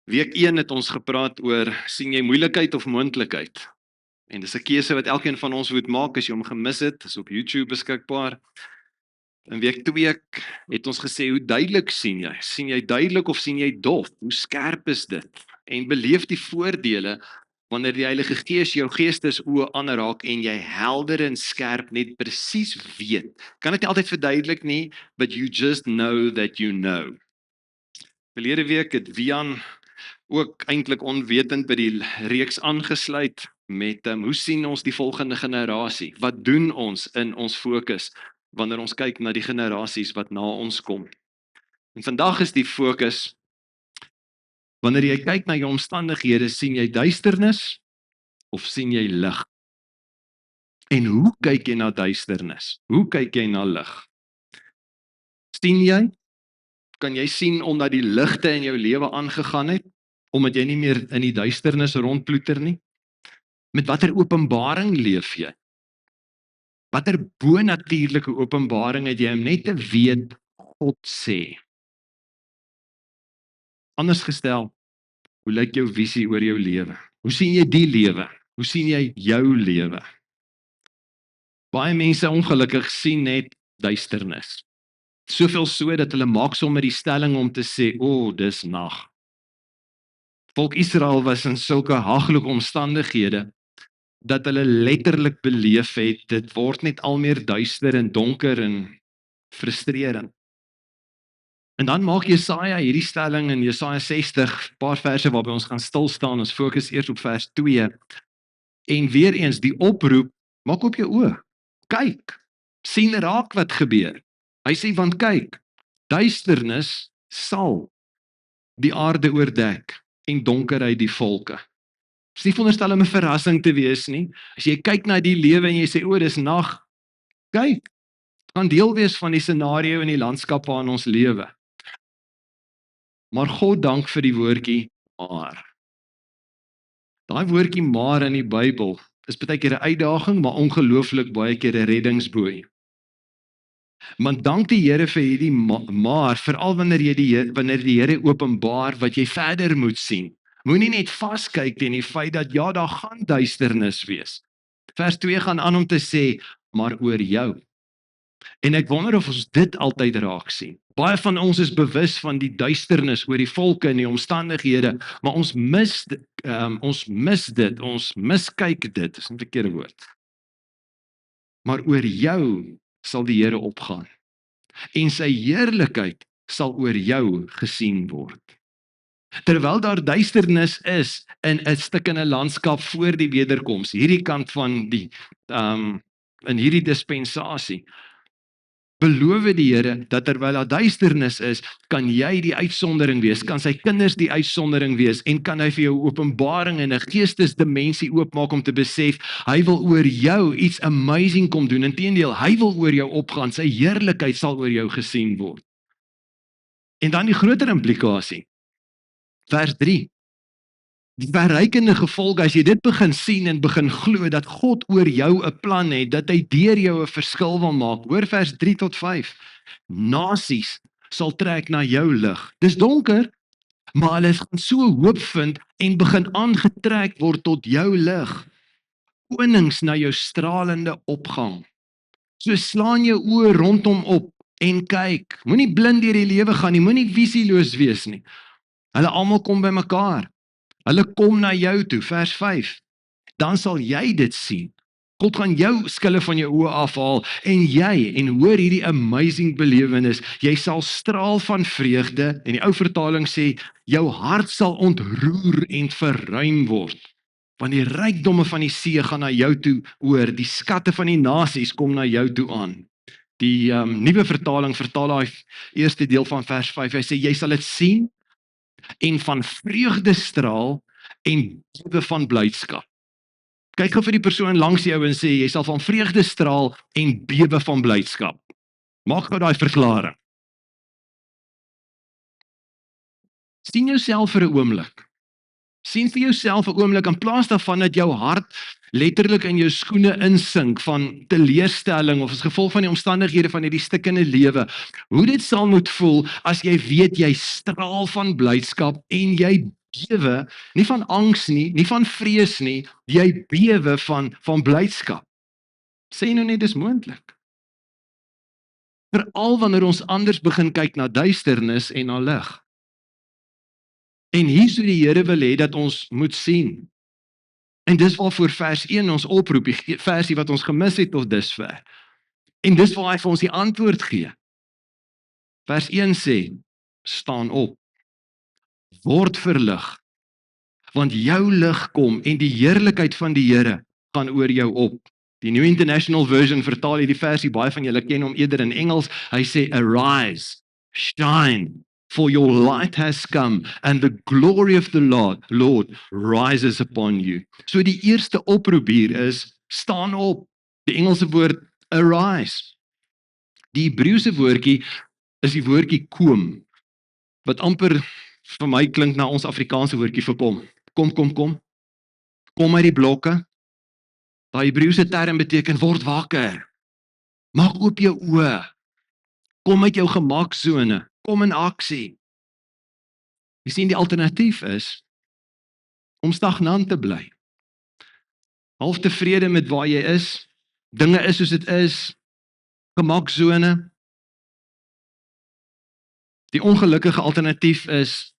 Week 1 het ons gepraat oor, sien jy moeilikheid of moontlikheid? En dis 'n keuse wat elkeen van ons moet maak. As jy hom gemis het, is op YouTube beskikbaar. In week 2 het ons gesê, hoe duidelik sien jy? Sien jy duidelik of sien jy dof? Hoe skerp is dit? En beleef die voordele wanneer die Heilige Gees jou geestesoë aanraak en jy helder en skerp net presies weet. Kan dit nie altyd verduidelik nie, but you just know that you know. Verlede week het Wian ook eintlik onwetend by die reeks aangesluit met hoe sien ons die volgende generasie? Wat doen ons in ons fokus wanneer ons kyk na die generasies wat na ons kom? En vandag is die fokus, wanneer jy kyk na jou omstandighede, sien jy duisternis of sien jy lig? En hoe kyk jy na duisternis? Hoe kyk jy na lig? Sien jy? Kan jy sien omdat die ligte in jou lewe aangegaan het? Omdat jy nie meer in die duisternis rondploeter nie? Met watter openbaring leef jy? Watter bonatuurlike openbaring het jy om net te weet God sê? Anders gestel, hoe lyk jou visie oor jou lewe? Hoe sien jy die lewe? Hoe sien jy jou lewe? Baie mense ongelukkig sien net duisternis. Soveel so dat hulle maak sommer die stelling om te sê, dis nag. Volk Israel was in sulke haglike omstandighede, dat hulle letterlik beleef het, dit word net al meer duister en donker en frustrerend. En dan maak Jesaja hierdie stelling in Jesaja 60, paar verse waarby ons gaan stil staan, ons fokus eers op vers 2, en weer eens die oproep, maak op jou oë, kyk, sien raak wat gebeur. Hy sê, want kyk, duisternis sal die aarde oordek, en donkerheid die volke. Dit is nie veronderstel om 'n verrassing te wees nie. As jy kyk na die lewe en jy sê, dis nag, kyk, dit kan deel wees van die scenario in die landskap waarin ons lewe. Maar God dank vir die woordjie maar. Daai woordjie maar in die Bybel is baie keer 'n uitdaging, maar ongelooflik baie keer 'n reddingsboei. Want dank die Here vir hierdie maar, veral wanneer die Here openbaar wat jy verder moet sien. Moenie net vaskyk teen die feit dat ja, daar gaan duisternis wees. Vers 2 gaan aan om te sê, maar oor jou. En ek wonder of ons dit altyd raak sien. Baie van ons is bewus van die duisternis oor die volke en die omstandighede, maar ons miskyk dit, dis 'n verkeerde woord. Maar oor jou sal die Here opgaan, en sy heerlikheid sal oor jou gesien word. Terwyl daar duisternis is in 'n stukkende landskap voor die wederkoms, hierdie kant van die in hierdie dispensasie, beloof die Here dat terwyl daar duisternis is, kan jy die uitsondering wees, kan sy kinders die uitsondering wees, en kan hy vir jou openbaring en 'n geestesdimensie oopmaak om te besef, hy wil oor jou iets amazing kom doen. Inteendeel, hy wil oor jou opgaan, sy heerlikheid sal oor jou gesien word. En dan die groter implikasie, vers 3. Die verrykende gevolg, as jy dit begin sien en begin glo, dat God oor jou 'n plan het, dat hy deur jou 'n verskil wil maak. Hoor vers 3 tot 5. Nasies sal trek na jou lig. Dis donker, maar hulle gaan so hoop vind en begin aangetrek word tot jou lig. Konings na jou stralende opgang. So slaan jou oë rondom op en kyk. Moenie blind deur die lewe gaan nie, moenie visieloos wees nie. Hulle almal kom by mekaar. Hulle kom na jou toe, vers 5. Dan sal jy dit sien. God gaan jou skille van jou oë afhaal, en hoor hierdie amazing belewenis, jy sal straal van vreugde, en die ou vertaling sê, jou hart sal ontroer en verruim word. Want die rykdomme van die see gaan na jou toe oor, die skatte van die nasies kom na jou toe aan. Die nuwe vertaling vertaal daai eerste deel van vers 5, hy sê, jy sal dit sien, en van vreugde straal en bewe van blydskap. Kyk gou vir die persoon langs jou en sê, jy sal van vreugde straal en bewe van blydskap. Maak gou daai verklaring. Sien jouself vir 'n oomblik. Sien vir jouself 'n oomblik, in plaas daarvan dat jou hart letterlik in jou skoene insink van teleurstelling of as gevolg van die omstandighede van hierdie stikkende lewe. Hoe dit sal moet voel as jy weet jy straal van blydskap en jy bewe, nie van angs nie van vrees nie, jy bewe van blydskap. Sê nou net dis moontlik. Veral wanneer ons anders begin kyk na duisternis en na lig. En hier sou die Here wil hê dat ons moet sien. En dis waarvoor vers 1 ons oproep, die versie wat ons gemis het tot dusver. En dis waar hy vir ons die antwoord gee. Vers 1 sê, staan op, word verlig, want jou lig kom en die heerlikheid van die Here gaan oor jou op. Die New International Version vertaal hierdie versie, baie van julle ken hom eerder in Engels, hy sê, arise, shine, for your light has come, and the glory of the Lord rises upon you. So die eerste oproep hier is, staan op, die Engelse woord, arise. Die Hebreëse woordjie is die woordjie kom, wat amper vir my klink na ons Afrikaanse woordjie vir kom. Kom uit die blokke. Daai Hebreëse term beteken word wakker. Maak oop jou oë. Kom uit jou gemaksone. Kom in aksie. Jy sien, die alternatief is om stagnant te bly. Half tevrede met waar jy is. Dinge is soos dit is. Gemaksone. Die ongelukkige alternatief is,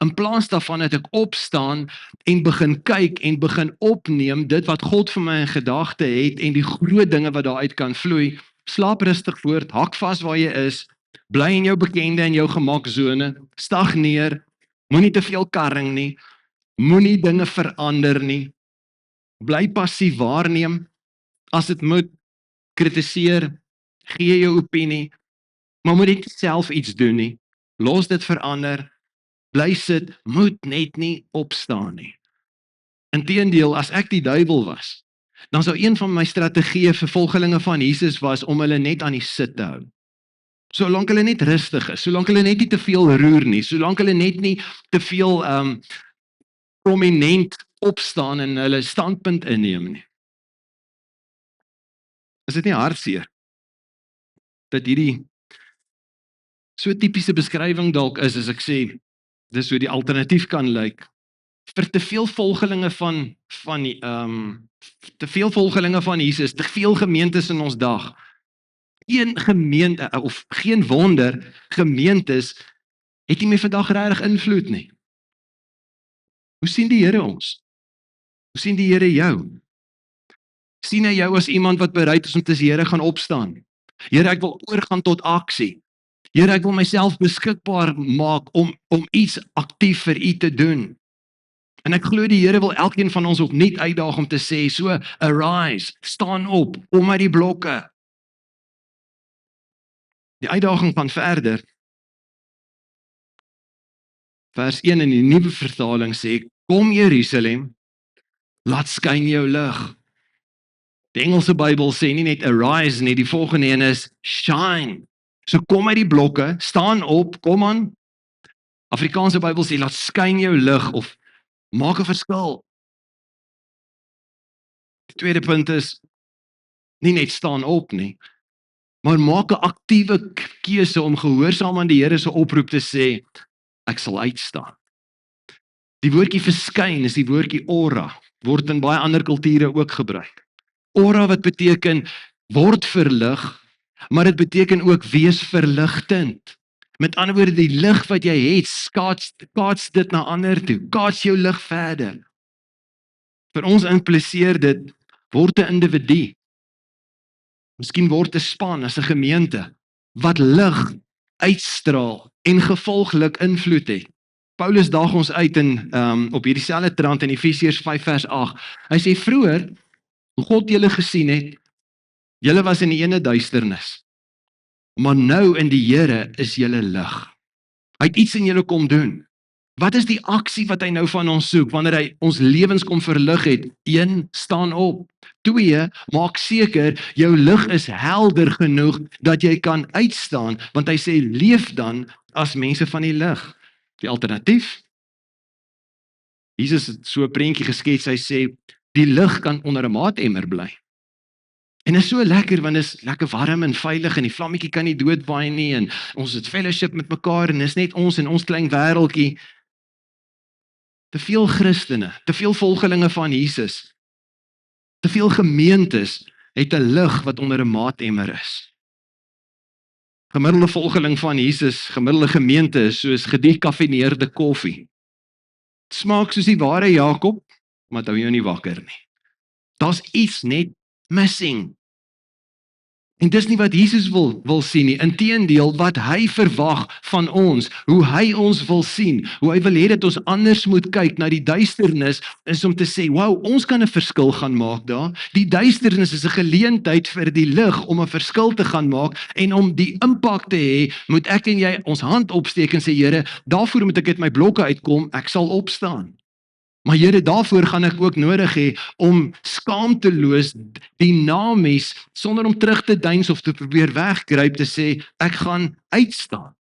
in plaas daarvan dat ek opstaan en begin kyk en begin opneem dit wat God vir my in gedagte het en die groot dinge wat daaruit kan vloei, slaap rustig voort, hak vas waar jy is, bly in jou bekende en jou gemaksone, stagneer, moenie te veel karring nie, moenie dinge verander nie, bly passief waarneem, as dit moet, kritiseer, gee jou opinie, maar moet nie self iets doen nie, los dit verander, bly sit, moet net nie opstaan nie. Inteendeel, as ek die duiwel was, dan sou een van my strategieë vir volgelinge van Jesus was om hulle net aan die sit te hou. Solank hulle net rustig is, solank hulle net nie te veel roer nie, solank hulle net nie te veel prominent opstaan en hulle standpunt inneem nie. Is dit nie hartseer dat hierdie so tipiese beskrywing dalk is, as ek sê, dis hoe die alternatief kan lyk, vir te veel volgelinge te veel volgelinge van Jesus, te veel gemeentes in ons dag, geen gemeente, of geen wonder, gemeentes, het nie meer vandag regtig invloed nie. Hoe sien die Here ons? Hoe sien die Here jou? Sien hy jou as iemand wat bereid is om te sê, Here, gaan opstaan? Here, ek wil oorgaan tot aksie. Here, ek wil myself beskikbaar maak om iets aktief vir U te doen. En ek glo die Here wil elkeen van ons opnuut uitdaag om te sê, so, arise, staan op, kom uit die blokke. Die uitdaging van verder, vers 1 in die nuwe vertaling sê, kom Jerusalem, laat skyn jou lig. Die Engelse Bybel sê nie net arise nie, die volgende een is shine. So kom uit die blokke, staan op, kom aan. Afrikaanse Bybel sê, laat skyn jou lig, of maak 'n verskil. Die tweede punt is, nie net staan op nie, maar maak 'n aktiewe keuse om gehoorsaam aan die Here se oproep te sê, ek sal uitstaan. Die woordjie verskyn is die woordjie ora, word in baie ander kulture ook gebruik. Ora wat beteken, word verlig, maar dit beteken ook wees verligtend. Met ander woorde, die lig wat jy het, kaats dit na ander toe, kaats jou lig verder. Vir ons impliseer dit, word 'n individu, miskien word 'n span as 'n gemeente, wat lig uitstraal en gevolglik invloed het. Paulus daag ons uit op hierdie selfde trant in Efesiërs 5 vers 8. Hy sê vroeër, hoe God julle gesien het, julle was in die ene duisternis, maar nou in die Here is julle lig. Hy het iets in julle kom doen. Wat is die aksie wat hy nou van ons soek, wanneer hy ons lewens kom verlig het? 1, staan op. 2, maak seker, jou lig is helder genoeg, dat jy kan uitstaan, want hy sê, leef dan as mense van die lig. Die alternatief? Jesus het so 'n prentjie geskets, hy sê, die lig kan onder 'n maatemmer bly. En is so lekker, want is lekker warm en veilig, en die vlammetjie kan nie doodwaai nie, en ons het fellowship met mekaar, en is net ons in ons klein wêreldjie. Te veel Christene, te veel volgelinge van Jesus, te veel gemeentes het 'n lig wat onder 'n maatemmer is. Gemiddelde volgeling van Jesus, gemiddelde gemeente is soos gedekaffineerde koffie. Het smaak soos die ware Jakob, maar dit hou jou nie wakker nie. Daar's iets net missing. En dis nie wat Jesus wil sien nie. Inteendeel, wat hy verwag van ons, hoe hy ons wil sien, hoe hy wil hê dat ons anders moet kyk na die duisternis, is om te sê, wow, ons kan 'n verskil gaan maak daar. Die duisternis is 'n geleentheid vir die lig om 'n verskil te gaan maak, en om die impak te hê, moet ek en jy ons hand opsteek en sê, Here, daarvoor moet ek uit my blokke uitkom, ek sal opstaan. Maar Here, daarvoor gaan ek ook nodig hê om skaamteloos, dinamies, sonder om terug te deins of te probeer weggryp, te sê, ek gaan uitstaan.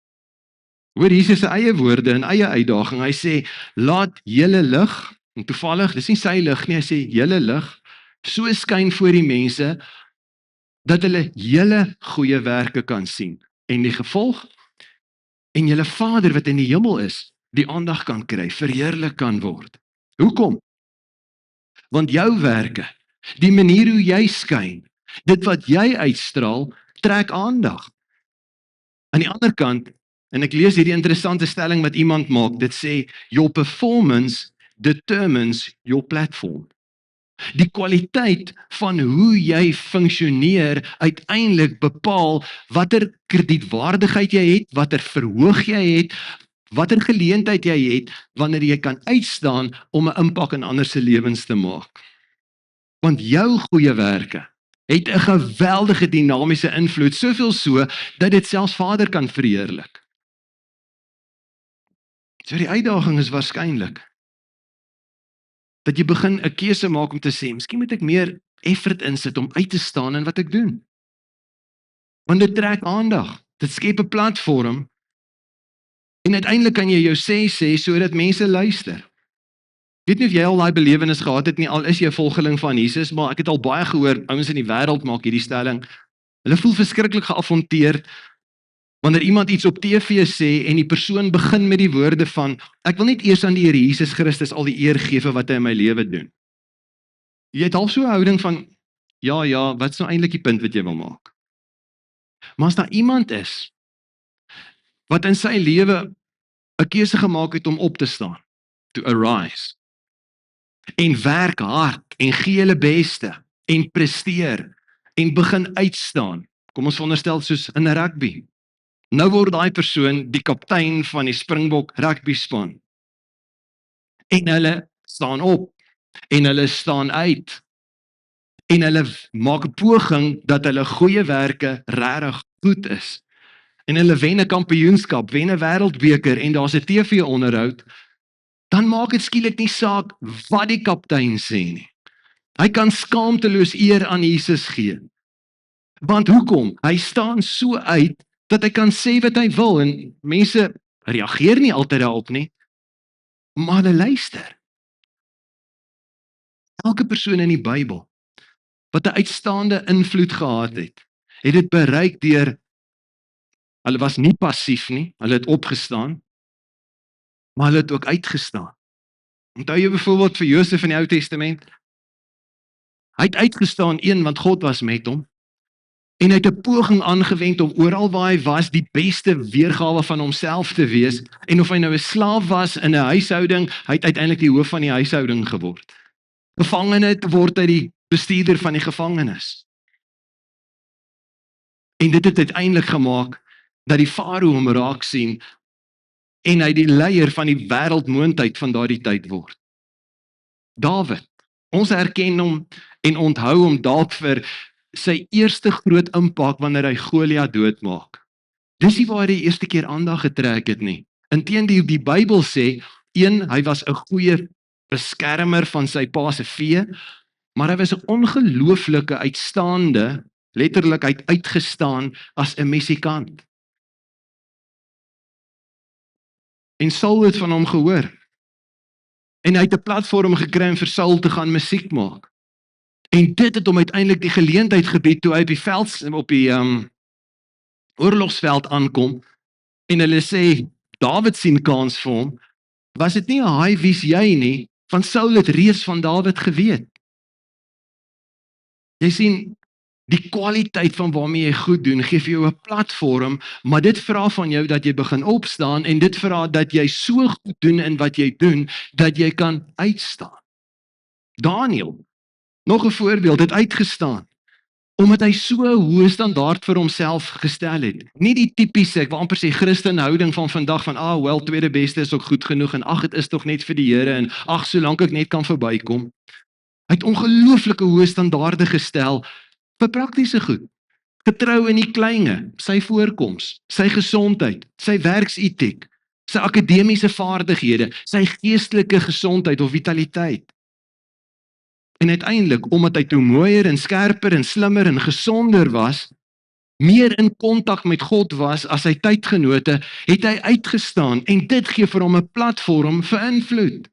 Hoor Jesus se eie woorde en eie uitdaging. Hy sê, laat julle lig, en toevallig, dis nie sy lig nie, hy sê, julle lig, so skyn voor die mense, dat hulle julle goeie werke kan sien. En die gevolg, en julle Vader wat in die hemel is, die aandag kan kry, verheerlik kan word. Hoekom? Want jou werke, die manier hoe jy skyn, dit wat jy uitstraal, trek aandag. Aan die ander kant, en ek lees hierdie interessante stelling wat iemand maak, dit sê, your performance determines your platform. Die kwaliteit van hoe jy funksioneer uiteindelik bepaal watter kredietwaardigheid jy het, watter verhoog jy het, watter geleentheid jy het, wanneer jy kan uitstaan om 'n impak in ander se lewens te maak. Want jou goeie werke het 'n geweldige dinamiese invloed, soveel so, dat dit selfs Vader kan verheerlik. So die uitdaging is waarskynlik, dat jy begin 'n keuse maak om te sê, miskien moet ek meer effort insit om uit te staan in wat ek doen. Want dit trek aandag, dit skep 'n platform, en uiteindelik kan jy jou sê sodat mense luister. Ek weet nie of jy al daai belewenis gehad het nie, al is jy 'n volgeling van Jesus, maar ek het al baie gehoor, ouens in die wêreld maak hierdie stelling, hulle voel verskriklik geafronteerd, wanneer iemand iets op TV sê, en die persoon begin met die woorde van, ek wil net eers aan die Here Jesus Christus al die eer gee vir wat hy in my lewe doen. Jy het half so 'n houding van, ja, wat is nou eintlik die punt wat jy wil maak? Maar as daar iemand is, wat in sy lewe 'n keuse gemaak het om op te staan, to arise, en werk hard, en gee hulle beste, en presteer, en begin uitstaan, kom ons veronderstel soos in 'n rugby. Nou word daai persoon die kaptein van die Springbok rugby span. En hulle staan op, en hulle staan uit, en hulle maak 'n poging dat hulle goeie werke regtig goed is. En hulle wen 'n kampioenskap, wen 'n wêreldbeker, en daar's 'n TV-onderhoud, dan maak dit skielik nie saak wat die kaptein sê nie. Hy kan skaamteloos eer aan Jesus gee. Want hoekom? Hy staan so uit, dat hy kan sê wat hy wil, en mense reageer nie altyd daarop nie, maar hulle luister. Elke persoon in die Bybel, wat 'n uitstaande invloed gehad het dit bereik deur, hulle was nie passief nie, hulle het opgestaan, maar hulle het ook uitgestaan. Onthou jy byvoorbeeld vir Josef in die Ou Testament? Hy het uitgestaan, want God was met hom, en hy het 'n poging aangewend om oral waar hy was, die beste weergawe van homself te wees, en of hy nou 'n slaaf was in 'n huishouding, hy het uiteindelik die hoof van die huishouding geword. Gevangene word hy die bestuurder van die gevangenis. En dit het uiteindelik gemaak, dat die Farao hom raak sien, en hy die leier van die wêreldmoondheid van daardie tyd word. Dawid, ons herken hom en onthou hom dalk vir sy eerste groot impak wanneer hy Goliat doodmaak. Dis nie waar hy die eerste keer aandag getrek het nie. Inteendeel, die Bybel sê, hy was 'n goeie beskermer van sy pa se vee, maar hy was 'n ongelooflike uitstaande, letterlik uitgestaan as 'n messikant. En Saul het van hom gehoor. En hy het 'n platform gekry om vir Saul te gaan musiek maak. En dit het hom uiteindelik die geleentheid gebied toe hy op die oorlogsveld aankom, en hulle sê, Dawid sien kans vir hom, Was dit nie 'n haai wie's jy nie, van Saul het reeds van Dawid geweet. Jy sien, die kwaliteit van waarmee jy goed doen, gee vir jou 'n platform, maar dit vra van jou dat jy begin opstaan en dit vra dat jy so goed doen in wat jy doen, dat jy kan uitstaan. Daniël, nog 'n voorbeeld, het uitgestaan, omdat hy so 'n hoë standaard vir homself gestel het. Nie die tipiese, ek wil amper sê Christen houding van vandag van, wel, tweede beste is ook goed genoeg en ag, dit is tog net vir die Here en ag, solank ek net kan verbykom. Hy het ongelooflike hoë standaarde gestel vir praktiese goed. Getrou in die kleine, sy voorkoms, sy gesondheid, sy werksetiek, sy akademiese vaardighede, sy geestelike gesondheid of vitaliteit. En uiteindelik, omdat hy toe mooier en skerper en slimmer en gesonder was, meer in kontak met God was as sy tydgenote, het hy uitgestaan en dit gee vir hom 'n platform vir invloed.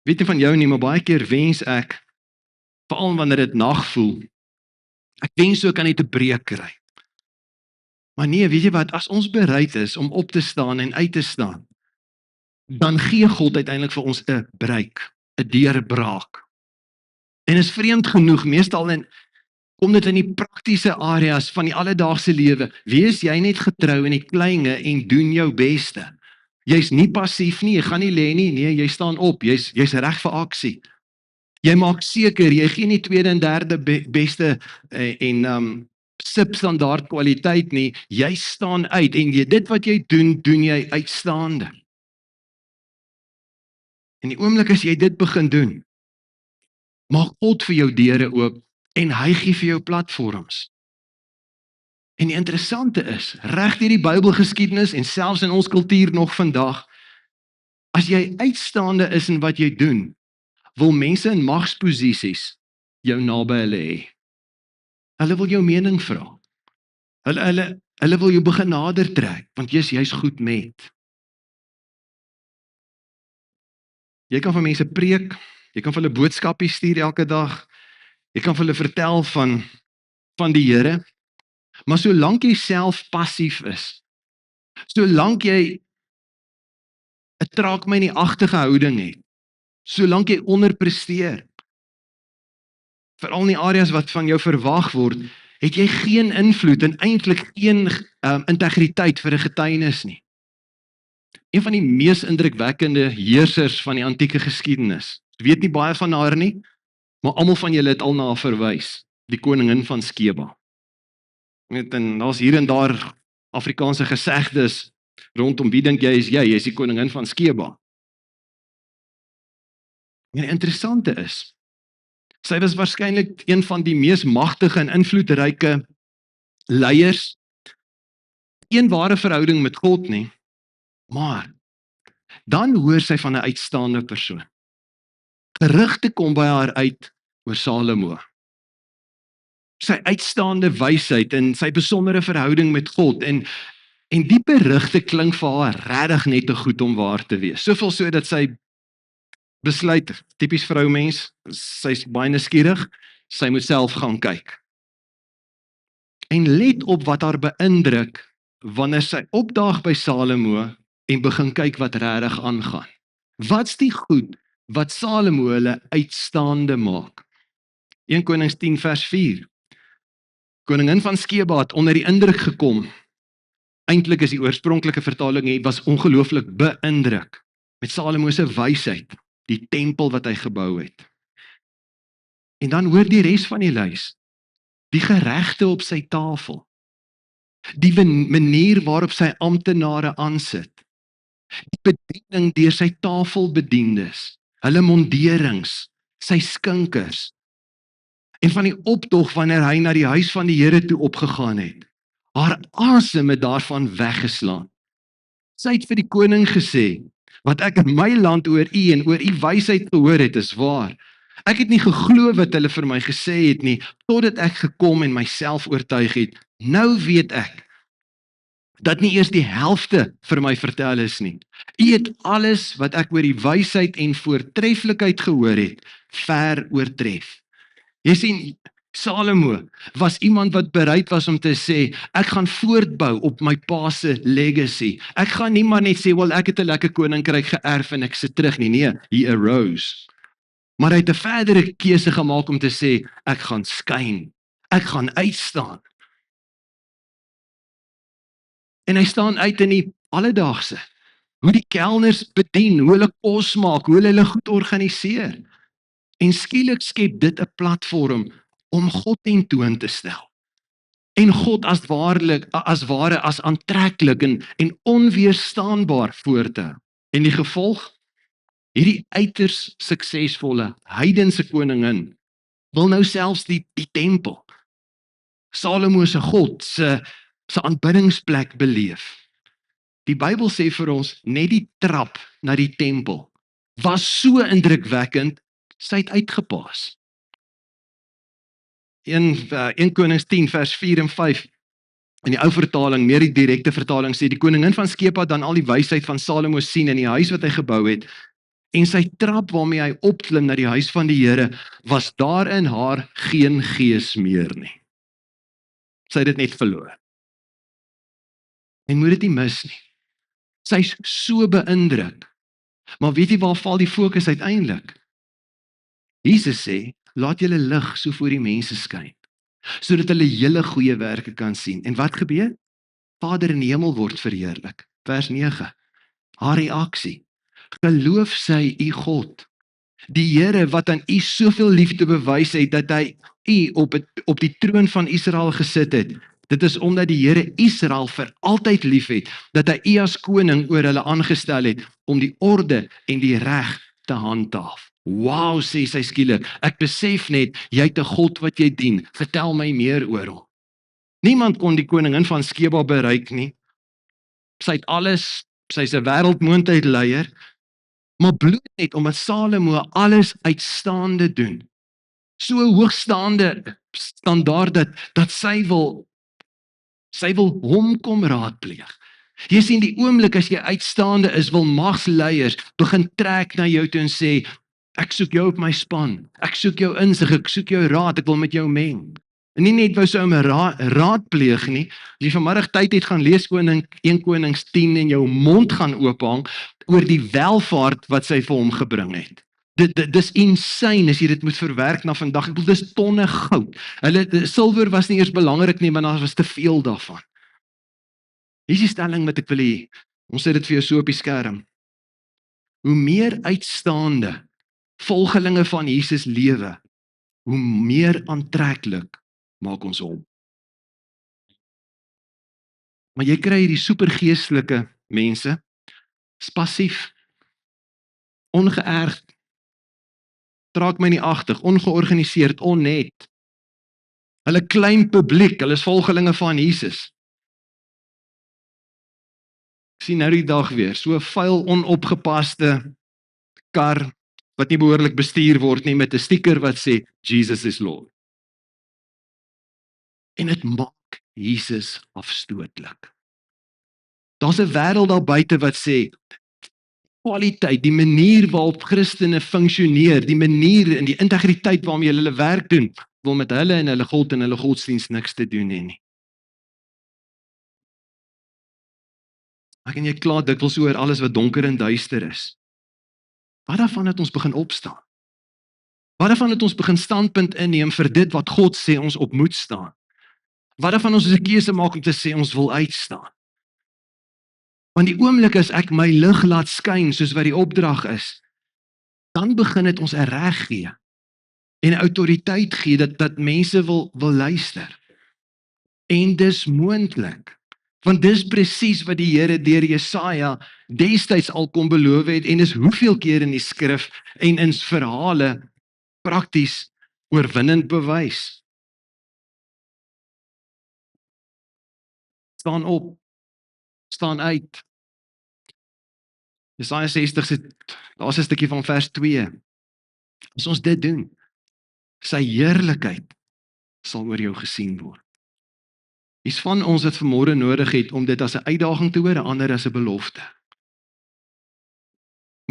Weet jy van jou nie, maar baie keer wens ek, veral wanneer dit nag voel, ek wens so kan net 'n breek kry. Maar nee, weet jy wat, as ons bereid is om op te staan en uit te staan, dan gee God uiteindelik vir ons 'n breek, 'n deurbraak. En is vreemd genoeg, meestal kom dit in die praktiese areas van die alledaagse lewe. Wees jy net getrou in die kleine en doen jou beste. Jy's nie passief nie, jy gaan nie lê nie, nee, jy staan op, jy's reg vir aksie. Jy maak seker, jy gee nie tweede en derde beste en substandaard kwaliteit nie, jy staan uit en dit wat jy doen, doen jy uitstaande. En die oomblik as jy dit begin doen, maak God vir jou deure oop en hy gee vir jou platforms. En die interessante is, reg deur die Bybelgeskiedenis en selfs in ons kultuur nog vandag, as jy uitstaande is in wat jy doen, wil mense in magsposisies jou naby hulle hê. Hulle wil jou mening vra. Hulle wil jou begin nader trek, want jy's goed met. Jy kan van mense preek, jy kan vir hulle boodskapies stuur elke dag, jy kan vir hulle vertel van die Here, maar solank jy self passief is, solank jy 'n traak my nie agtige houding het, solank jy onderpresteer, veral in die areas wat van jou verwag word, het jy geen invloed en eintlik geen integriteit vir 'n getuienis nie. Een van die mees indrukwekkende heersers van die antieke geskiedenis, weet nie baie van haar nie, maar almal van julle het al na haar verwys, die koningin van Skeba. En daar's hier en daar Afrikaanse gesegdes rondom wie dink jy is die koningin van Skeba. En die interessante is, sy was waarskynlik een van die mees magtige en invloedryke leiers, geen ware verhouding met God nie, maar dan hoor sy van 'n uitstaande persoon. Gerugte kom by haar uit oor Salomo. Sy uitstaande wysheid en sy besondere verhouding met God en die berigte klink vir haar regtig net te goed om waar te wees. Soveel so dat sy besluit, tipies vroumens, sy's baie nuuskierig, sy moet self gaan kyk. En let op wat haar beïndruk wanneer sy opdaag by Salomo en begin kyk wat regtig aangaan. Wat's die goed wat Salomo hulle uitstaande maak? 1 Konings 10 vers 4. Koningin van Skeba het onder die indruk gekom. Eintlik is die oorspronklike vertaling was ongelooflik beïndruk met Salomo se wysheid, die tempel wat hy gebou het. En dan hoor die res van die lys, die geregte op sy tafel, die manier waarop sy amptenare aansit, die bediening deur sy tafelbediendes, hulle monderings, sy skinkers, en van die optog wanneer hy na die huis van die Here toe opgegaan het, haar asem het daarvan weggeslaan. Sy het vir die koning gesê, wat ek in my land oor u en oor u wysheid gehoor het, is waar. Ek het nie geglo wat hulle vir my gesê het nie, totdat ek gekom en myself oortuig het. Nou weet ek, dat nie eers die helfte vir my vertel is nie. U het alles wat ek oor die wysheid en voortreffelikheid gehoor het, ver oortref. Jy Salomo was iemand wat bereid was om te sê, ek gaan voortbou op my pa se legacy. Ek gaan nie maar net sê, wel ek het 'n lekker koninkryk geërf en ek sit terug nie. Nee, he arose. Maar hy het 'n verdere keuse gemaak om te sê, ek gaan skyn. Ek gaan uitstaan. En hy staan uit in die alledaagse. Hoe die kelners bedien, hoe hulle kos maak, hoe hulle goed organiseer. En skielik skep dit 'n platform om God tentoon te stel. En God as aantreklik en onweerstaanbaar voor te hou. En die gevolg? Hierdie uiters suksesvolle heidense koningin wil nou selfs die tempel, Salomo se God se aanbiddingsplek beleef. Die Bybel sê vir ons, net die trap na die tempel was so indrukwekkend, sy het uitgepaas. 1 Konings 10 vers 4 en 5 in die ou vertaling, meer die direkte vertaling sê, die koningin van Skeba dan al die wysheid van Salomo sien in die huis wat hy gebou het, en sy trap waarmee hy opklim na die huis van die Here, was daar in haar geen gees meer nie. Sy het dit net verloor. En moet dit nie mis nie. Sy is so beïndruk. Maar weet jy waar val die fokus uiteindelik? Jesus sê, laat julle lig so voor die mense skyn, sodat hulle julle goeie werke kan sien. En wat gebeur? Vader in die hemel word verheerlik. Vers 9. Haar reaksie. Geloof sy u God, die Here wat aan u soveel liefde bewys het, dat hy u op die troon van Israel gesit het. Dit is omdat die Here Israel vir altyd lief het, dat hy u as koning oor hulle aangestel het, om die orde en die reg te handhaaf. Wow, sê sy skielik, ek besef net, jy het 'n God wat jy dien, vertel my meer oor hom. Niemand kon die koningin van Skeba bereik nie. Sy het alles, sy's 'n wêreldmoondheidleier, maar bloot net omdat Salomo alles uitstaande doen. So hoogstaande standaard dat sy wil hom kom raadpleeg. Jy sien die oomblik as jy uitstaande is, wil magsleiers begin trek na jou toe en sê, ek soek jou op my span, ek soek jou insig, ek soek jou raad, ek wil met jou meng. En nie net wou sy om 'n raadpleeg nie, as jy vanmiddag tyd het gaan lees 1 Konings 10 en jou mond gaan oophang oor die welvaart wat sy vir hom gebring het. Dis insane as jy dit moet verwerk na vandag. Ek bedoel, dis tonne goud. Silwer was nie eers belangrik nie, maar daar was te veel daarvan. Hier is die stelling wat ek wil hê. Ons sit dit vir jou so op die skerm. Hoe meer uitstaande volgelinge van Jesus lewe, hoe meer aantreklik maak ons hom. Maar jy kry hierdie supergeestelike mense, is passief, ongeërgd, traak my nie agtig, ongeorganiseerd, onnet. Hulle klein publiek, hulle is volgelinge van Jesus. Ek sien nou die dag weer, so vuil, onopgepaste kar, wat nie behoorlik bestuur word nie, met 'n stiker wat sê, Jesus is Lord. En dit maak Jesus afstootlik. Daar's 'n wêreld daar buite wat sê, kwaliteit, die manier waarop Christene funksioneer, die manier en die integriteit waarmee hulle werk doen, wil met hulle en hulle God en hulle godsdienst niks te doen hê nie. Ek en jy kla dikwels oor alles wat donker en duister is. Wat daarvan het ons begin opstaan? Wat daarvan het ons begin standpunt inneem vir dit wat God sê ons op moet staan? Wat daarvan ons 'n keuse maak om te sê ons wil uitstaan? Want die oomblik as ek my lig laat skyn soos wat die opdrag is, dan begin dit ons 'n reg gee en 'n autoriteit gee dat mense wil luister. En dis moontlik. Want dis presies wat die Here deur Jesaja destyds al kon beloof het en is hoeveel keer in die skrif en in verhale prakties oorwinnend bewys. Staan op, staan uit. Jesaja 60 sê, daar's 'n stukkie van vers 2. As ons dit doen, sy heerlikheid sal oor jou gesien word. Is van ons wat vanmôre nodig het om dit as 'n uitdaging te hoor, 'n ander as 'n belofte.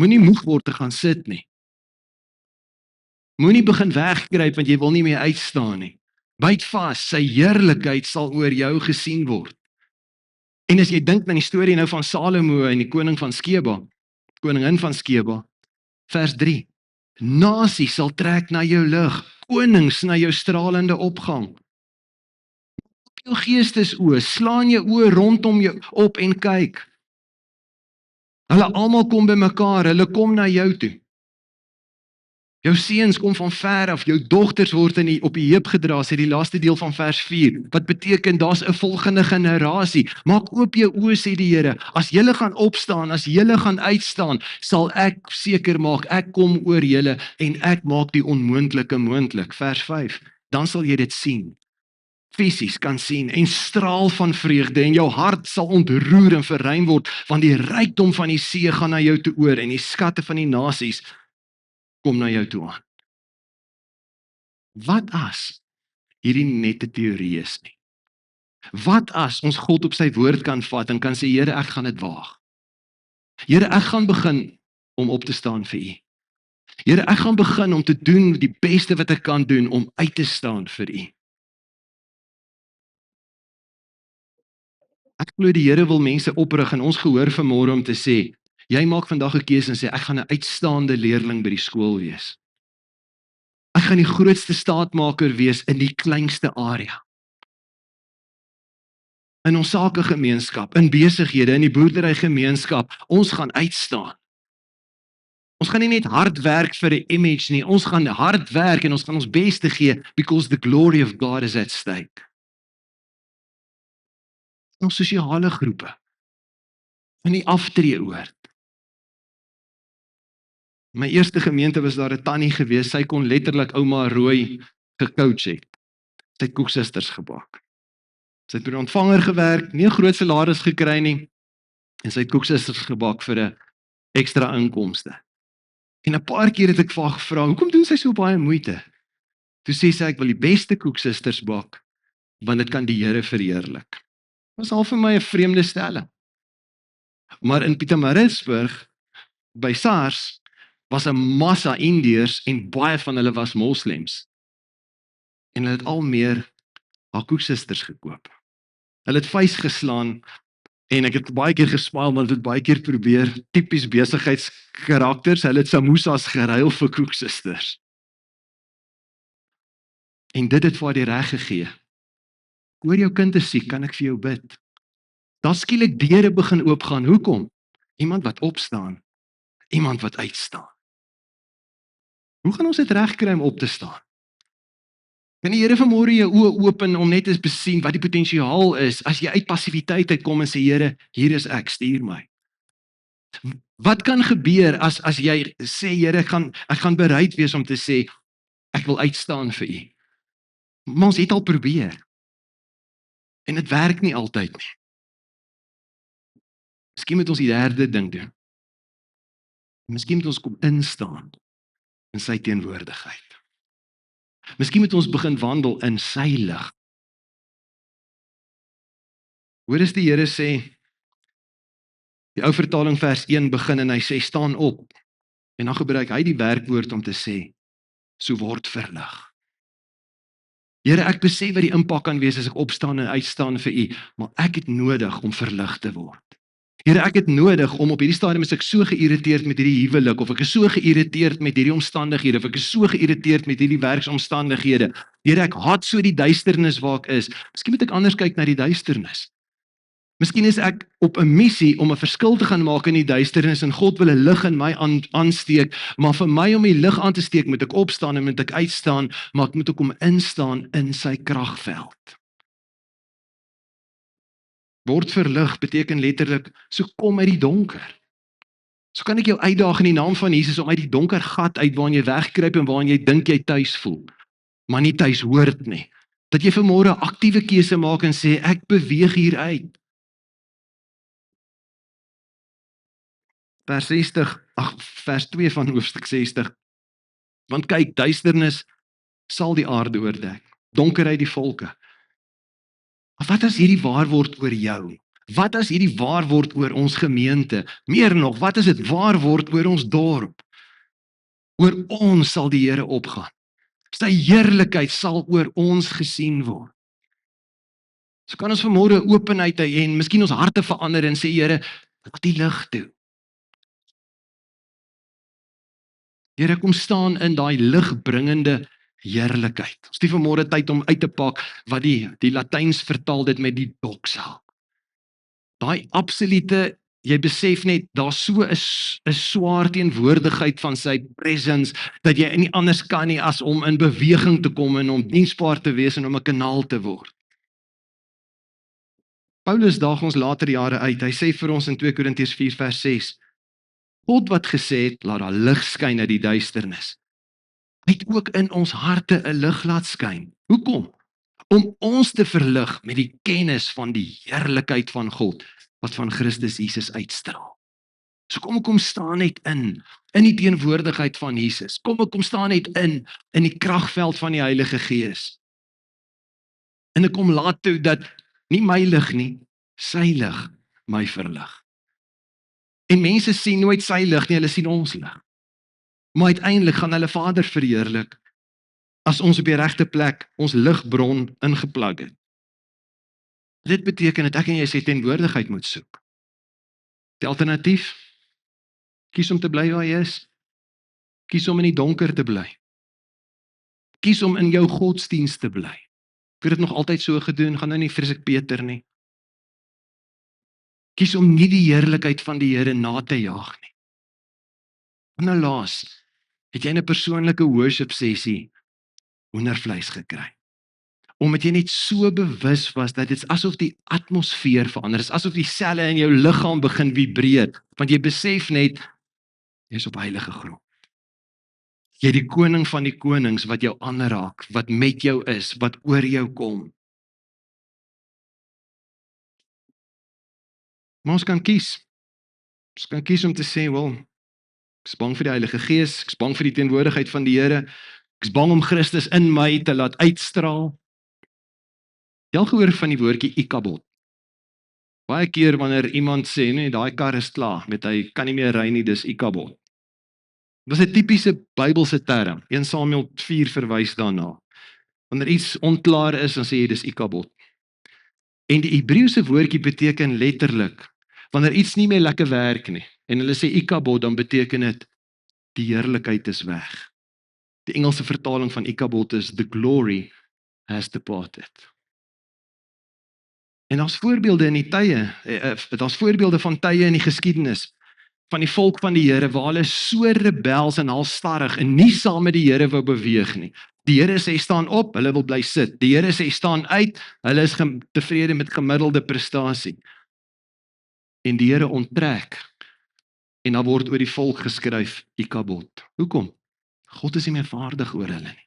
Moenie moeg word te gaan sit nie. Moenie begin wegkruip want jy wil nie meer uitstaan nie. Byt vas, sy heerlikheid sal oor jou gesien word. En as jy dink aan die storie nou van Salomo en die koning van Skeba, koningin van Skeba, vers 3. Nasies sal trek na jou lig, konings na jou stralende opgang. Jou geestesoë, slaan jou oë rondom jou op en kyk. Hulle almal kom bymekaar, hulle kom na jou toe. Jou seuns kom van ver af, jou dogters word op die heup gedra, sê die laaste deel van vers 4. Wat beteken, daar's 'n volgende generasie. Maak oop jou oë, sê die Here. As julle gaan opstaan, as julle gaan uitstaan, sal ek seker maak, ek kom oor julle en ek maak die onmoontlike moontlik. Vers 5. Dan sal jy dit sien. Fisies kan sien en straal van vreugde en jou hart sal ontroer en verruim word, want die rykdom van die see gaan na jou toe oor en die skatte van die nasies kom na jou toe aan. Wat as hierdie net 'n teorie is nie? Wat as ons God op sy woord kan vat en kan sê, Here, ek gaan dit waag. Here, ek gaan begin om op te staan vir U. Here, ek gaan begin om te doen die beste wat ek kan doen om uit te staan vir U. Ek glo die Here wil mense oprig en ons gehoor vanmôre om te sê, jy maak vandag 'n keuse en sê, ek gaan 'n uitstaande leerling by die skool wees. Ek gaan die grootste staatmaker wees in die kleinste area. In ons sakegemeenskap, in besighede, in die boerdery gemeenskap, ons gaan uitstaan. Ons gaan nie net hard werk vir 'n image nie, ons gaan hard werk en ons gaan ons beste gee because the glory of God is at stake. Ons sosiale groepe, in die aftreeoord. My eerste gemeente was daar 'n tannie gewees, sy kon letterlik ouma Rooi gecoach het. Sy het koeksisters gebak. Sy het by die ontvanger gewerk, nie 'n groot salaris gekry nie, en sy het koeksisters gebak vir 'n ekstra inkomste. En 'n paar keer het ek vir haar gevra, hoekom doen sy so baie moeite? Toe sê sy, ek wil die beste koeksisters bak, want dit kan die Here verheerlik. Dit was al vir my 'n vreemde stelling. Maar in Pietermaritzburg, by SARS, was 'n massa Indiërs en baie van hulle was moslems. En hulle het al meer haar koeksisters gekoop. Hulle het vuis geslaan en ek het baie keer gesmaal, maar het baie keer probeer, tipies besigheidskarakters, hulle het samosas geruil vir koeksisters. En dit het vir haar die reg gegee. Hoor jou kind is siek, kan ek vir jou bid? Daar skielik deure begin oopgaan. Hoekom? Iemand wat opstaan, iemand wat uitstaan. Hoe gaan ons dit regkry om op te staan? Kan die Here vanmôre jou oë open om net te besien wat die potensiaal is as jy uit passiwiteit uitkom en sê, Here, hier is ek, stuur my. Wat kan gebeur as jy sê, Here, ek gaan bereid wees om te sê, ek wil uitstaan vir U. Maar ons het al probeer. En dit werk nie altyd nie. Miskien moet ons die derde ding doen. Miskien moet ons kom instaan in sy teenwoordigheid. Miskien moet ons begin wandel in sy lig. Hoor as die Here sê, die ou vertaling vers 1 begin en hy sê, staan op. En dan gebruik hy die werkwoord om te sê, so word verlig. Here, ek besef wat die impak kan wees as ek opstaan en uitstaan vir U, maar ek het nodig om verlig te word. Here, ek het nodig om op hierdie stadium as ek so geïrriteerd met hierdie huwelik, of ek is so geïrriteerd met hierdie omstandighede, of ek is so geïrriteerd met hierdie werksomstandighede. Here, ek haat so die duisternis waar ek is. Miskien moet ek anders kyk na die duisternis. Miskien is ek op 'n missie om 'n verskil te gaan maak in die duisternis en God wil 'n lig in my aansteek, maar vir my om die lig aan te steek, moet ek opstaan en moet ek uitstaan, maar ek moet ook om instaan in sy kragveld. Word verlig beteken letterlik, so kom uit die donker. So kan ek jou uitdaag in die naam van Jesus om uit die donker gat uit waarin jy wegkruip en waarin jy dink jy tuis voel, maar nie tuis hoort nie. Dat jy vanmôre 'n aktiewe keuse maak en sê, ek beweeg hier uit. Vers 2 van hoofstuk 60. Want kyk, duisternis sal die aarde oordek, donkerheid die volke. Maar wat as hierdie waar word oor jou? Wat as hierdie waar word oor ons gemeente? Meer nog, wat as dit waar word oor ons dorp? Oor ons sal die Here opgaan. Sy heerlikheid sal oor ons gesien word. So kan ons vanmôre openheid hê en miskien ons harte verander en sê, Here, laat die lig toe. Here, kom staan in daai ligbringende heerlikheid. Ons het vanmôre tyd om uit te pak wat die Latyns vertaal dit met die doxa. Daai absolute, jy besef net, daar's so 'n swaar teenwoordigheid van sy presence, dat jy nie anders kan nie as om in beweging te kom en om diensbaar te wees en om 'n kanaal te word. Paulus daag ons later jare uit, hy sê vir ons in 2 Korintiërs 4 vers 6, God wat gesê het, laat daar lig skyn uit die duisternis, hy het ook in ons harte 'n lig laat skyn. Hoekom? Om ons te verlig met die kennis van die heerlikheid van God, wat van Christus Jesus uitstraal. So kom staan net in die teenwoordigheid van Jesus. Kom staan net in die kragveld van die Heilige Gees. En ek kom laat toe dat nie my lig nie, sy lig my verlig. En mense sien nooit sy lig nie, hulle sien ons lig. Maar uiteindelik gaan hulle Vader verheerlik as ons op die regte plek ons ligbron ingeplug het. Dit beteken dat ek en jy sy teenwoordigheid moet soek. Die alternatief, kies om te bly waar jy is. Kies om in die donker te bly. Kies om in jou godsdienst te bly. Ek het dit nog altyd so gedoen, gaan nou nie vrees ek beter nie. Kies om nie die heerlikheid van die Here na te jaag nie. En nou laas, het jy in 'n persoonlike worship sessie hoendervleis gekry. Omdat jy net so bewus was dat dit is asof die atmosfeer verander, is asof die selle in jou liggaam begin vibreer, want jy besef net, jy is op heilige grond. Jy die koning van die konings wat jou aanraak, wat met jou is, wat oor jou kom. Maar ons kan kies. Ons kan kies om te sê, wel, ek is bang vir die Heilige Gees, ek is bang vir die teenwoordigheid van die Here, ek is bang om Christus in my te laat uitstraal. Jy al gehoor van die woordjie Ikabod? Baie keer wanneer iemand sê, nee, daai kar is klaar, met hy kan nie meer ry nie, dis Ikabod. Dit is 'n tipiese Bybelse term. 1 Samuel 4 verwys daarna. Wanneer iets onklaar is, dan sê jy dis Ikabod. En die Hebreëse woordjie beteken letterlik, wanneer iets nie meer lekker werk nie, en hulle sê Ikabod, dan beteken dit, die heerlikheid is weg. Die Engelse vertaling van Ikabod is, the glory has departed. En daar's voorbeelde in die tye, daar's voorbeelde van tye in die geskiedenis, van die volk van die Here, waar hulle so rebels en halstarrig en nie saam met die Here wou beweeg nie. Die Here sê staan op, hulle wil bly sit. Die Here sê staan uit, hulle is tevrede met gemiddelde prestasie. En die Here onttrek, en dan word oor die volk geskryf, Ikabod. Hoekom? God is nie meer vaardig oor hulle nie.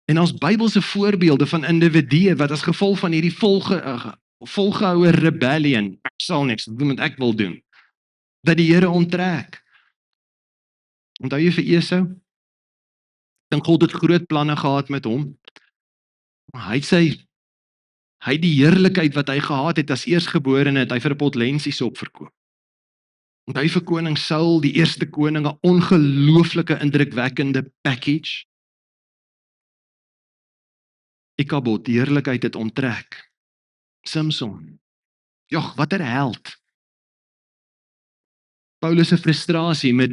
En ons Bybelse voorbeelde van individue, wat as gevolg van hierdie volgehoue rebellion, ek sal niks doen wat ek wil doen, dat die Here onttrek. Onthou jy vir Esau? Dink God het groot planne gehad met hom. Maar hy het die heerlikheid wat hy gehad het as eersgeborene, het hy vir 'n pot lensies opverkoop. Onthou jy vir koning Saul, die eerste koning, 'n ongelooflike indrukwekkende package. Ikabod, die heerlikheid het onttrek. Samson, jog, wat 'n held. Paulus se frustrasie met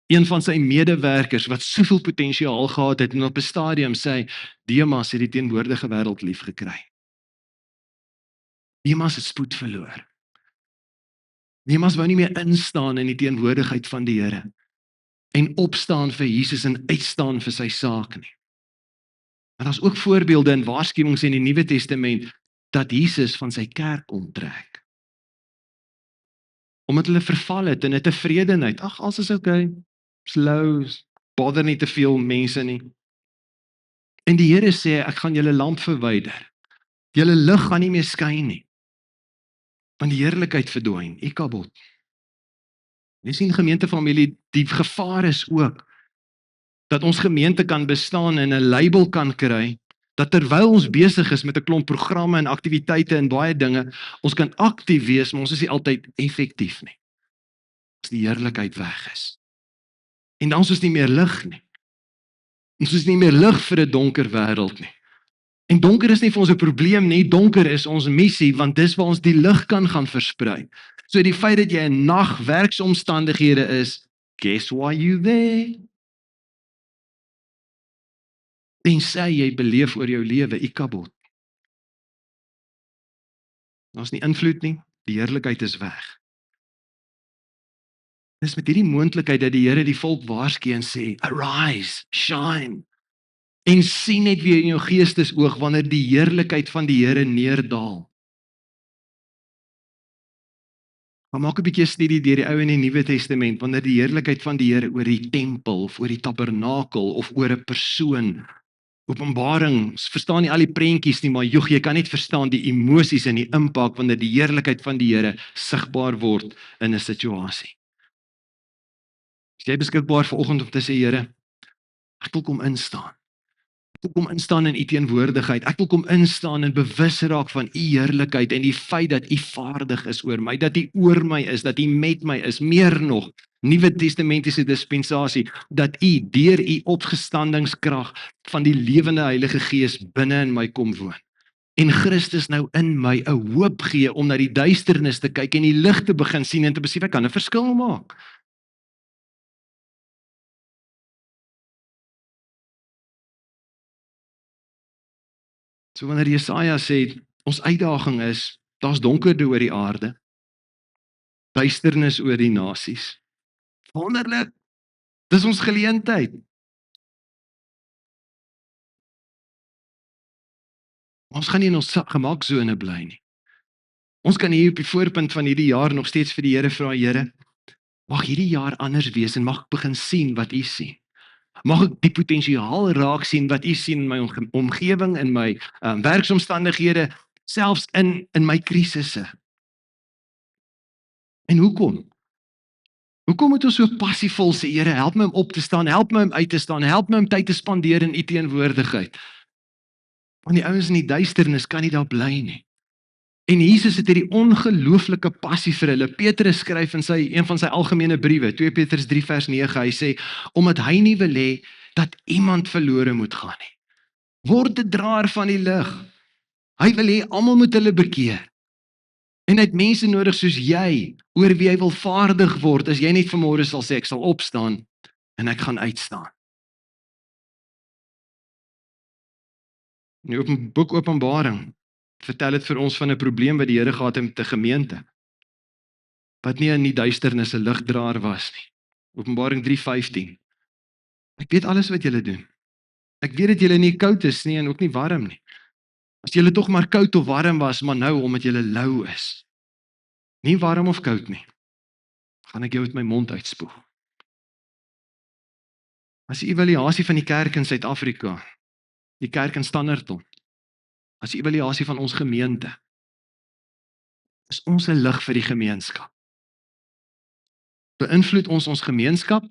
een van sy medewerkers wat soveel potensiaal gehad het en op 'n stadium sê, Demas het die teenwoordige wêreld lief gekry. Demas het spoed verloor. Demas wou nie meer instaan in die teenwoordigheid van die Here en opstaan vir Jesus en uitstaan vir sy saak nie. Maar daar's ook voorbeelde en waarskuwings in die Nuwe Testament dat Jesus van sy kerk onttrek. Omdat hulle verval het in 'n tevredenheid. Ag, alles is okay. Slow, bother nie te veel mense nie. En die Here sê, ek gaan julle lamp verwyder. Julle lig gaan nie meer skyn nie. Want die heerlikheid verdwyn, Ikabod. Jy sien gemeentefamilie, die gevaar is ook dat ons gemeente kan bestaan en 'n label kan kry, dat terwyl ons besig is met 'n klomp programme en aktiwiteite en baie dinge, ons kan aktief wees, maar ons is nie altyd effektief nie. As die heerlikheid weg is. En dan is ons nie meer lig nie. Ons is nie meer lig vir 'n donker wêreld nie. En donker is nie vir ons 'n probleem nie, donker is ons missie, want dis waar ons die lig kan gaan versprei. So die feit dat jy in nagwerksomstandighede is, guess why you there? Tensy jy beleef oor jou lewe, Ikabod. Daar's nie invloed nie, die heerlikheid is weg. Dis met hierdie moontlikheid dat die Here die volk waarsku en sê, arise, shine. En sien net weer in jou geestesoog wanneer die heerlikheid van die Here neerdaal. Maar maak 'n bietjie studie deur die Ou en die Nuwe Testament wanneer die heerlikheid van die Here oor die tempel of oor die tabernakel of oor 'n persoon. Openbaring, verstaan nie al die prentjies nie, maar jy kan net verstaan die emosies en die impak wanneer die heerlikheid van die Here sigbaar word in 'n situasie. Is jy beskikbaar vanoggend om te sê, Here, ek wil kom instaan. Ek wil kom instaan in u teenwoordigheid. Ek wil kom instaan en bewus raak van u heerlikheid en die feit dat u vaardig is oor my, dat u oor my is, dat u met my is, meer nog, Nuwe Testamentiese dispensasie, dat u deur u opgestandingskrag van die lewende Heilige Gees binne in my kom woon. En Christus nou in my 'n hoop gee om na die duisternis te kyk en die lig te begin sien en te besef ek kan 'n verskil maak. So wanneer Jesaja sê, ons uitdaging is, daar's donkerde oor die aarde, duisternis oor die nasies. Wonderlik, dis ons geleentheid. Ons gaan nie in ons gemaksone bly nie. Ons kan hier op die voorpunt van hierdie jaar nog steeds vir die Here vra, Here, mag hierdie jaar anders wees en mag ek begin sien wat u sien. Mag ek die potensiaal raak sien wat u sien in my omgewing, in my werksomstandighede, selfs in my krisisse. En hoekom? Hoekom moet ons so passievol sê, Here, help my om op te staan, help my om uit te staan, help my om tyd te spandeer in u teenwoordigheid. Want die ouens in die duisternis kan nie daar bly nie. En Jesus het hierdie ongelooflike passie vir hulle. Petrus skryf in een van sy algemene briewe, 2 Petrus 3 vers 9, hy sê, omdat hy nie wil hê dat iemand verlore moet gaan nie. Word 'n draer van die lig. Hy wil hê almal moet hulle bekeer. En hy het mense nodig soos jy, oor wie hy wil vaardig word, as jy net vanmôre sal sê, ek sal opstaan en ek gaan uitstaan. In die boek Openbaring vertel dit vir ons van 'n probleem wat die Here gehad het met 'n gemeente, wat nie in die duisternis 'n ligdraer was nie. Openbaring 3:15. Ek weet alles wat julle doen. Ek weet dat julle nie koud is nie en ook nie warm nie. As julle tog maar koud of warm was, maar nou omdat julle lou is, nie warm of koud nie, gaan ek jou uit my mond uitspoeg. As die evaluasie van die kerk in Suid-Afrika, die kerk in Standerton, as die evaluasie van ons gemeente, is ons 'n lig vir die gemeenskap. Beïnvloed ons gemeenskap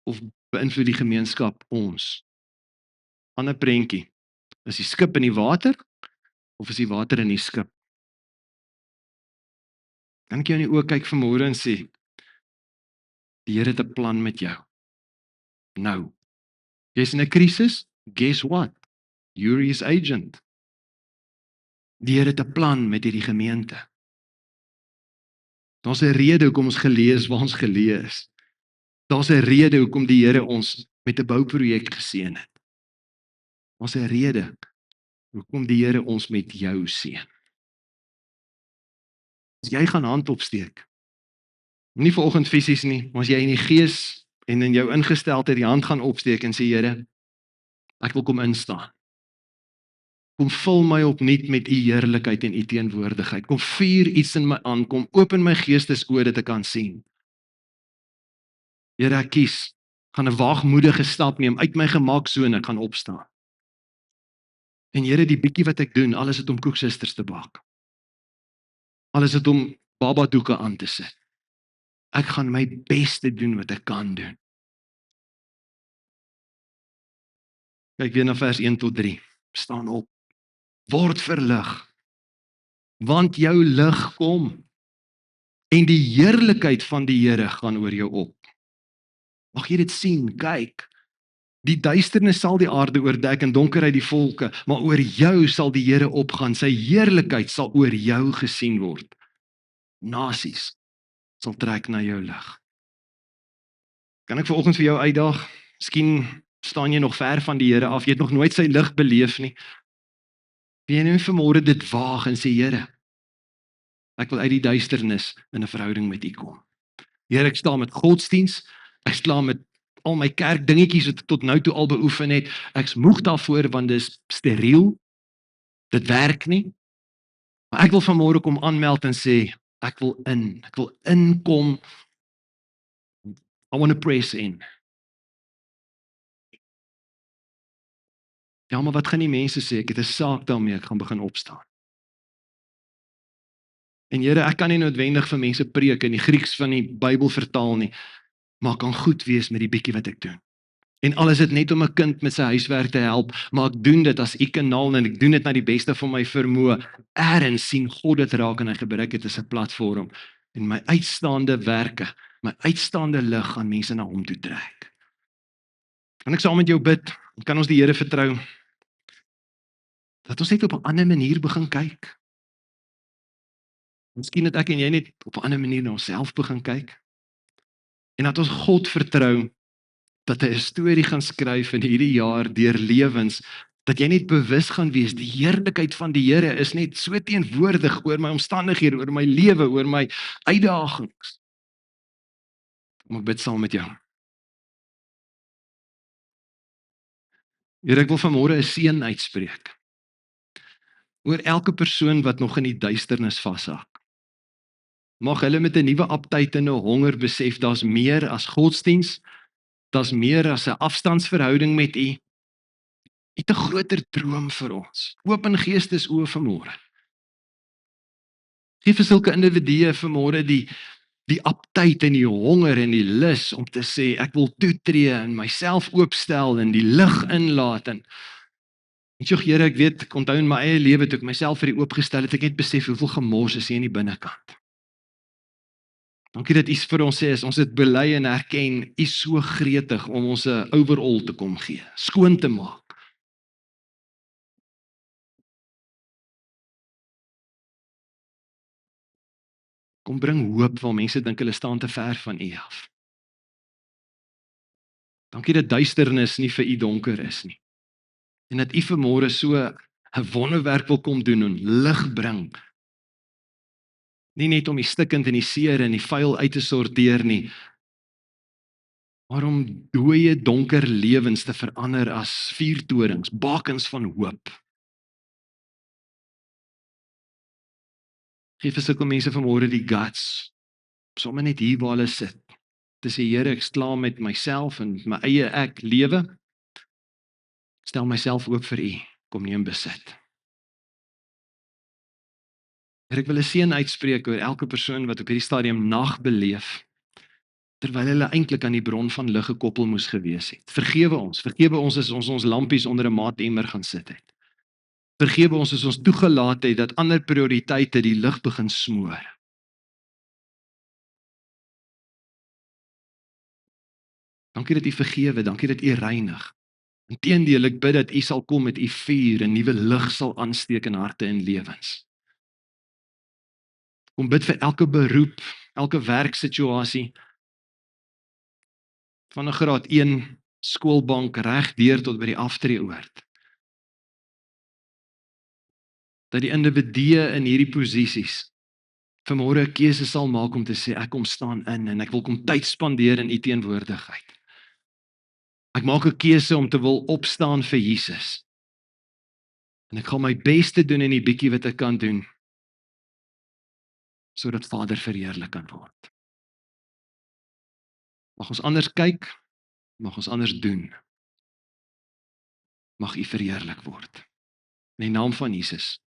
of beïnvloed die gemeenskap ons? Ander prentjie, is die skip in die water of is die water in die skip? Kan ek jou in die oë kyk vanmôre en sê, die Here het 'n plan met jou. Nou, jy's in 'n krisis, guess what? You're his agent. Die Here het 'n plan met hierdie gemeente. Daar's 'n rede hoekom ons gelees waar ons gelees is. Daar's 'n rede hoekom die Here ons met 'n bouprojek geseën het. Daar's 'n rede hoekom die Here ons met jou seën. As jy gaan hand opsteek, nie vanoggend fisies nie, maar as jy in die gees en in jou ingesteldheid die hand gaan opsteek en sê, Here, ek wil kom instaan. Kom vul my opnuut met u heerlikheid en u teenwoordigheid. Kom vuur iets in my aan, kom open my geestesoë dat ek kan sien. Here, ek kies, gaan 'n waagmoedige stap neem uit my gemaksone, ek gaan opstaan. En Here, die bietjie wat ek doen, alles het om koeksisters te bak. Alles het om babadoeke aan te sit. Ek gaan my beste doen wat ek kan doen. Kyk weer na vers 1 tot 3. Staan op. Word verlig. Want jou lig kom. En die heerlikheid van die Here gaan oor jou op. Mag jy dit sien, kyk. Die duisternis sal die aarde oordek en donkerheid die volke, maar oor jou sal die Here opgaan. Sy heerlikheid sal oor jou gesien word. Nasies sal trek na jou lig. Kan ek vanoggend vir jou uitdaag? Miskien staan jy nog ver van die Here af. Jy het nog nooit sy lig beleef nie. Wie jy nou vanmôre dit waag en sê, Here, ek wil uit die duisternis in 'n verhouding met U kom. Here, ek staan met godsdiens, ek staan met al my kerk dingetjies wat ek tot nou toe al beoefen het. Ek's moeg daarvoor want dis steriel. Dit werk nie. Maar ek wil vanmôre kom aanmeld en sê, ek wil inkom. I want to press in. Ja, maar wat gaan die mense sê? Ek het 'n saak daarmee, ek gaan begin opstaan. En Here, ek kan nie noodwendig vir mense preek in die Grieks van die Bybel vertaal nie, maar ek kan goed wees met die bietjie wat ek doen. En al is dit net om 'n kind met sy huiswerk te help, maar ek doen dit as U kanaal en ek doen dit na die beste van my vermoë. Eerens sien God dit raak en hy gebruik dit as 'n platform. En my uitstaande werke, my uitstaande lig gaan mense na hom toe trek. Kan ek saam met jou bid? Kan ons die Here vertrou? Dat ons net op 'n ander manier begin kyk. Miskien het ek en jy net op 'n ander manier na onsself begin kyk. En dat ons God vertrou dat hy 'n storie gaan skryf in hierdie jaar deur lewens, dat jy net bewus gaan wees, die heerlikheid van die Here is net so teenwoordig oor my omstandighede, oor my lewe, oor my uitdagings. Kom ek bid saam met jou. Here, ek wil vanmôre 'n seën uitspreek oor elke persoon wat nog in die duisternis vashak. Mag hulle met 'n nuwe aptyt en 'n honger besef, daar's meer as godsdiens, daar's meer as 'n afstandsverhouding met U. U het 'n groter droom vir ons. Open geestesoë vanmôre. Gee vir sulke individue vanmôre die aptyt en die honger en die lus om te sê ek wil toetree en myself oopstel en die lig inlaat en Here, ek weet, ek onthou in my eie lewe toe ek myself vir U oopgestel het, ek het besef hoeveel gemors is hier in die binnekant. Dankie dat U vir ons sê, ons het bely en erken, U is so gretig om ons 'n overall te kom gee, skoon te maak. Kom bring hoop waar mense dink hulle staan te ver van U af. Dankie dat duisternis nie vir U donker is nie. En dat U vanmôre so 'n wonderwerk wil kom doen en lig bring. Nie net om die stikkend en die seer en die vuil uit te sorteer nie, maar om dooie donker lewens te verander as vuurtorings, bakens van hoop. Geef vir sulke mense vanmôre die guts, sommer net hier waar hulle sit, te sê, Here, ek is klaar met myself en my eie ek lewe, stel myself oop vir U, kom neem besit. Here, ek wil 'n seën uitspreek oor elke persoon wat op hierdie stadium nag beleef, terwyl hulle eintlik aan die bron van lig gekoppel moes gewees het. Vergewe ons as ons lampies onder 'n maatemmer gaan sit het. Vergewe ons as ons toegelaat het dat ander prioriteite die lig begin smoor. Dankie dat U vergewe, dankie dat U reinig. Inteendeel, ek bid dat U sal kom met U vuur en nuwe lig sal aansteek in harte en lewens. Kom bid vir elke beroep, elke werksituasie, van 'n graad 1 skoolbank reg deur tot by die aftreeoord. Dat die individue in hierdie posisies vanmôre 'n keuse sal maak om te sê ek kom staan in en ek wil kom tyd spandeer in U teenwoordigheid. Ek maak 'n keuse om te wil opstaan vir Jesus. En ek gaan my bes te doen in die bietjie wat ek kan doen, sodat Vader verheerlik kan word. Mag ons anders kyk, mag ons anders doen. Mag U verheerlik word. In die naam van Jesus.